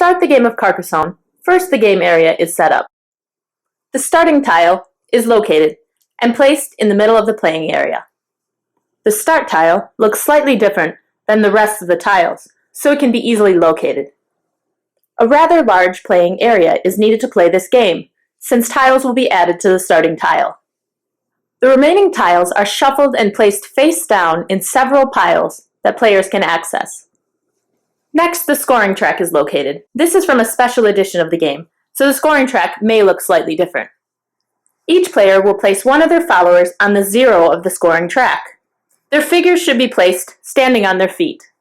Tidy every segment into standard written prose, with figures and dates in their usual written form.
start the game of Carcassonne, first the game area is set up. The starting tile is located and placed in the middle of the playing area. The start tile looks slightly different than the rest of the tiles, so it can be easily located. A rather large playing area is needed to play this game, since tiles will be added to the starting tile. The remaining tiles are shuffled and placed face down in several piles that players can access. Next, the scoring track is located. This is from a special edition of the game, so the scoring track may look slightly different. Each player will place one of their followers on the 0 of the scoring track. Their figures should be placed standing on their feet.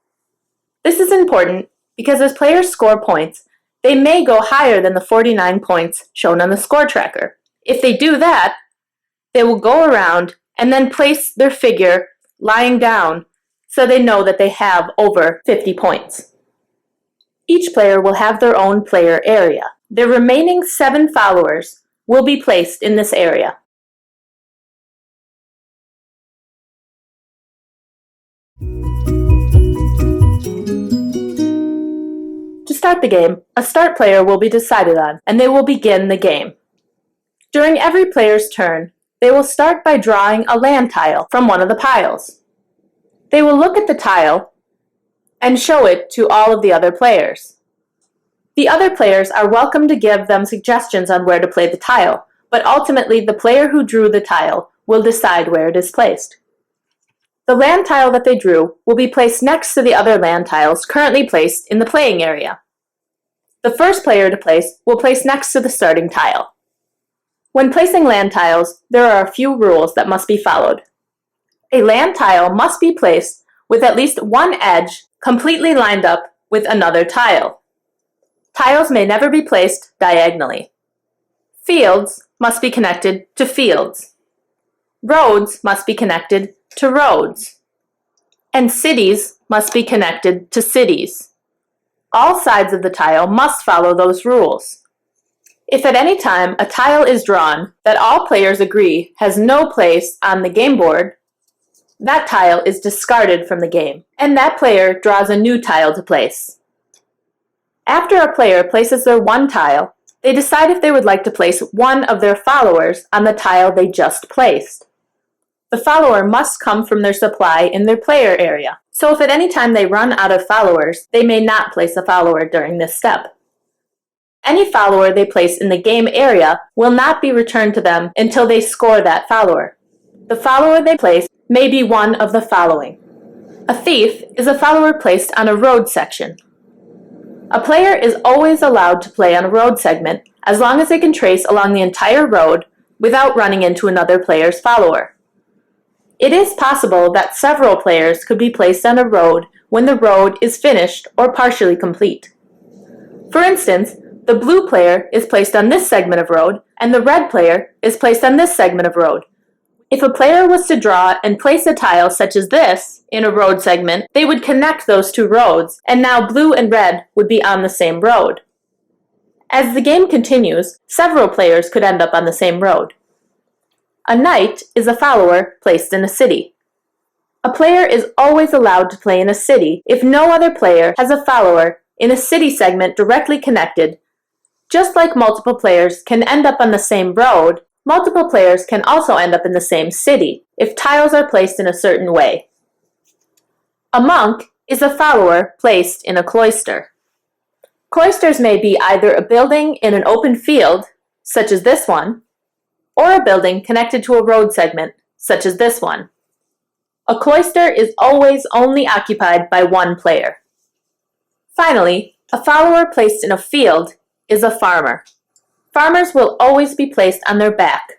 This is important because as players score points, they may go higher than the 49 points shown on the score tracker. If they do that, they will go around and then place their figure lying down so they know that they have over 50 points. Each player will have their own player area. Their remaining 7 followers will be placed in this area. To start the game, a start player will be decided on, and they will begin the game. During every player's turn, they will start by drawing a land tile from one of the piles. They will look at the tile and show it to all of the other players. The other players are welcome to give them suggestions on where to play the tile, but ultimately the player who drew the tile will decide where it is placed. The land tile that they drew will be placed next to the other land tiles currently placed in the playing area. The first player to place will place next to the starting tile. When placing land tiles, there are a few rules that must be followed. A land tile must be placed with at least one edge completely lined up with another tile. Tiles may never be placed diagonally. Fields must be connected to fields. Roads must be connected to roads. And cities must be connected to cities. All sides of the tile must follow those rules. If at any time a tile is drawn that all players agree has no place on the game board, that tile is discarded from the game, and that player draws a new tile to place. After a player places their one tile, they decide if they would like to place one of their followers on the tile they just placed. The follower must come from their supply in their player area, so if at any time they run out of followers, they may not place a follower during this step. Any follower they place in the game area will not be returned to them until they score that follower. The follower they place may be one of the following. A thief is a follower placed on a road section. A player is always allowed to play on a road segment as long as they can trace along the entire road without running into another player's follower. It is possible that several players could be placed on a road when the road is finished or partially complete. For instance, the blue player is placed on this segment of road and the red player is placed on this segment of road. If a player was to draw and place a tile such as this in a road segment, they would connect those two roads, and now blue and red would be on the same road. As the game continues, several players could end up on the same road. A knight is a follower placed in a city. A player is always allowed to play in a city if no other player has a follower in a city segment directly connected. Just like multiple players can end up on the same road, multiple players can also end up in the same city if tiles are placed in a certain way. A monk is a follower placed in a cloister. Cloisters may be either a building in an open field, such as this one, or a building connected to a road segment, such as this one. A cloister is always only occupied by one player. Finally, a follower placed in a field is a farmer. Farmers will always be placed on their back.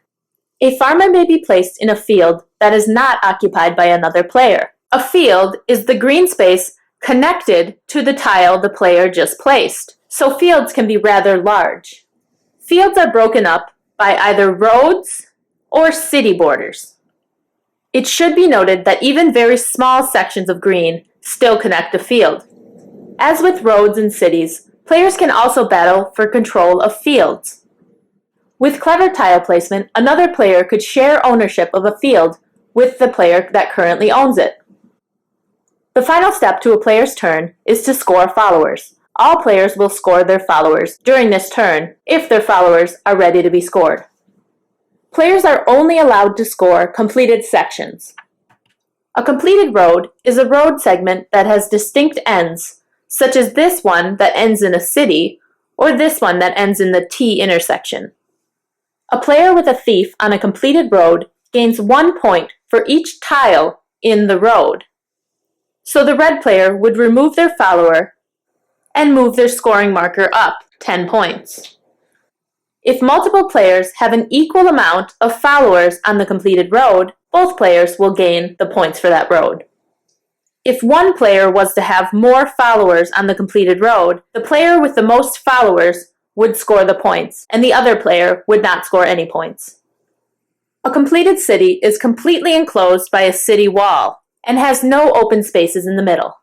A farmer may be placed in a field that is not occupied by another player. A field is the green space connected to the tile the player just placed, so fields can be rather large. Fields are broken up by either roads or city borders. It should be noted that even very small sections of green still connect a field. As with roads and cities, players can also battle for control of fields. With clever tile placement, another player could share ownership of a field with the player that currently owns it. The final step to a player's turn is to score followers. all players will score their followers during this turn if their followers are ready to be scored. Players are only allowed to score completed sections. A completed road is a road segment that has distinct ends, such as this one that ends in a city, or this one that ends in the T intersection. A player with a thief on a completed road gains 1 point for each tile in the road. So the red player would remove their follower and move their scoring marker up 10 points. If multiple players have an equal amount of followers on the completed road, both players will gain the points for that road. If one player was to have more followers on the completed road, the player with the most followers would score the points, and the other player would not score any points. A completed city is completely enclosed by a city wall and has no open spaces in the middle.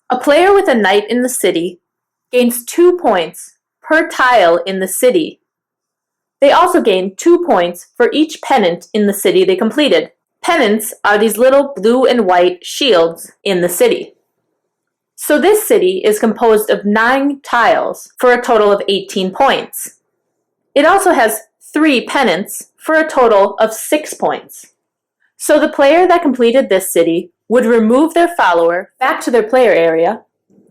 A player with a knight in the city gains 2 points per tile in the city. They also gain 2 points for each pennant in the city they completed. Pennants are these little blue and white shields in the city. So this city is composed of 9 tiles for a total of 18 points. It also has 3 pennants for a total of 6 points. So the player that completed this city would remove their follower back to their player area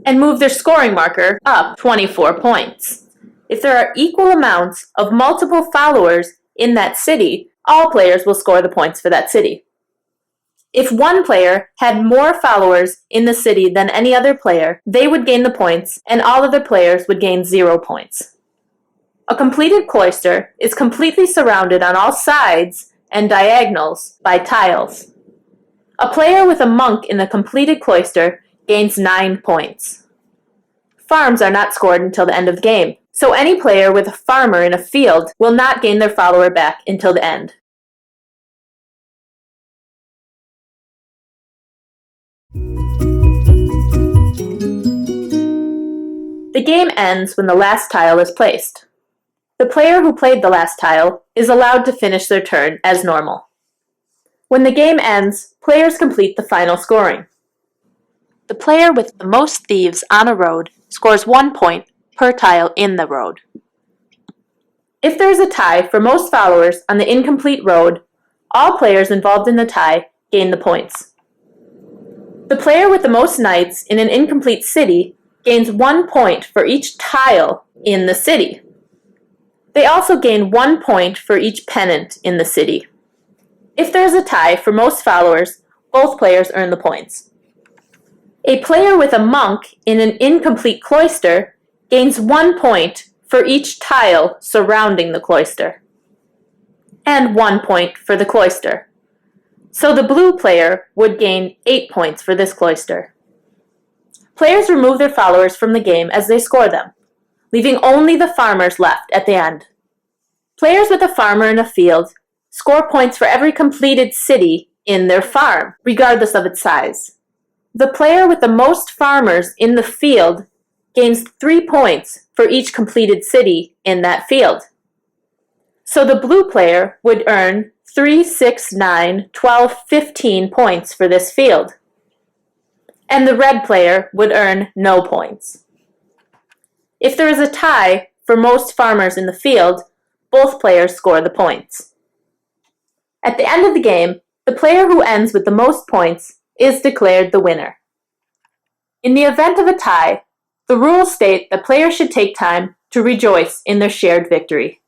and move their scoring marker up 24 points. If there are equal amounts of multiple followers in that city, all players will score the points for that city. If one player had more followers in the city than any other player, they would gain the points, and all other players would gain 0 points. A completed cloister is completely surrounded on all sides and diagonals by tiles. A player with a monk in the completed cloister gains 9 points. Farms are not scored until the end of the game, so any player with a farmer in a field will not gain their follower back until the end. The game ends when the last tile is placed. The player who played the last tile is allowed to finish their turn as normal. When the game ends, players complete the final scoring. The player with the most thieves on a road scores 1 point per tile in the road. If there is a tie for most followers on the incomplete road, all players involved in the tie gain the points. The player with the most knights in an incomplete city gains 1 point for each tile in the city. They also gain 1 point for each pennant in the city. If there is a tie for most followers, both players earn the points. A player with a monk in an incomplete cloister gains 1 point for each tile surrounding the cloister, and 1 point for the cloister. So the blue player would gain 8 points for this cloister. Players remove their followers from the game as they score them, leaving only the farmers left at the end. Players with a farmer in a field score points for every completed city in their farm, regardless of its size. The player with the most farmers in the field gains 3 points for each completed city in that field. So the blue player would earn 3, 6, 9, 12, 15 points for this field. And the red player would earn no points. If there is a tie for most farmers in the field, both players score the points. At the end of the game, the player who ends with the most points is declared the winner. In the event of a tie, the rules state that players should take time to rejoice in their shared victory.